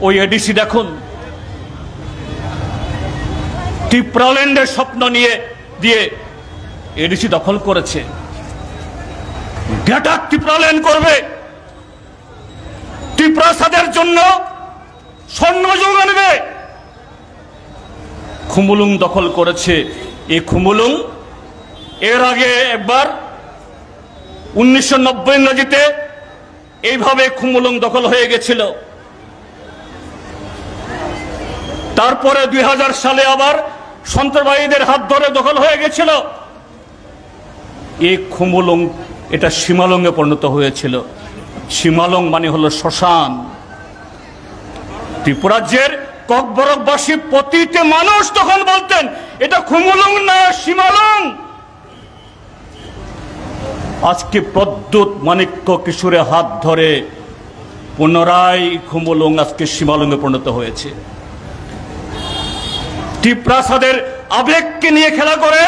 ওই এডিসি দেখুন ত্রিপুরাল্যান্ডের স্বপ্ন দিয়ে এডিসি দখল করেছে। গ্রেটার ত্রিপুরাল্যান্ড করবে, ত্রিপ্রাসাদের জন্য স্বর্ণ যোগ আনবে। খুমুলুং দখল করেছে। এই খুমুলুং এর আগে একবার 1990 ইংরেজিতে এইভাবে খুমুলুং দখল হয়ে গেছিল। তারপরে 2000 সালে আবার সন্ত্রাসবাদীদের হাত ধরে দখল হয়ে গেছিল। এই খুমুলুং এটা সীমালংয়ে পরিণত হয়েছিল। সীমালং মানে হলো শ্মশান। ত্রিপুরাজ্যের ককবরকবাসী প্রতিটি মানুষ তখন বলতেন এটা খুমুলুং না সীমালং। আজকে প্রদ্যুৎ মাণিক্য কিশোরের হাত ধরে পুনরায় খুমুলুং আজকে সীমালংয়ে পরিণত হয়েছে। ত্রিপ্রাসাদের আবেগকে নিয়ে খেলা করে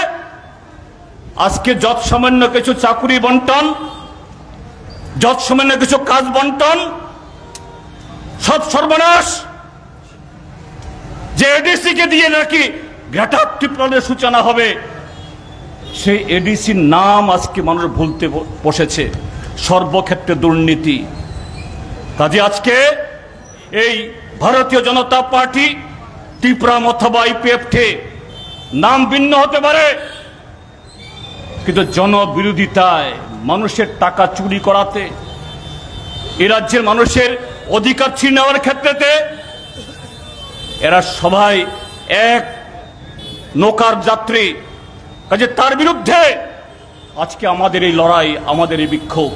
আজকে যত সামান্য কিছু চাকুরি বন্টন, যত সামান্য কিছু কাজ বন্টন, সব সর্বনাশ। যে এডিসি কে দিয়ে নাকি গ্রেটার ত্রিপুরাল্যান্ডের সূচনা হবে, সেই এডিসির নাম আজকে মানুষ ভুলতে বসেছে। সর্বক্ষেত্রে দুর্নীতি। কাজে আজকে এই ভারতীয় জনতা পার্টি ত্রিপুরা অথবা IPFT নাম ভিন্ন হতে পারে, কিন্তু জনবিরোধিতায়, মানুষের টাকা চুরি করাতে, এ রাজ্যের মানুষের অধিকার ছিনিয়ে নেওয়ার ক্ষেত্রেতে এরা সবাই এক নৌকার যাত্রী। কাজে তার বিরুদ্ধে আজকে আমাদের এই লড়াই, আমাদের এই বিক্ষোভ।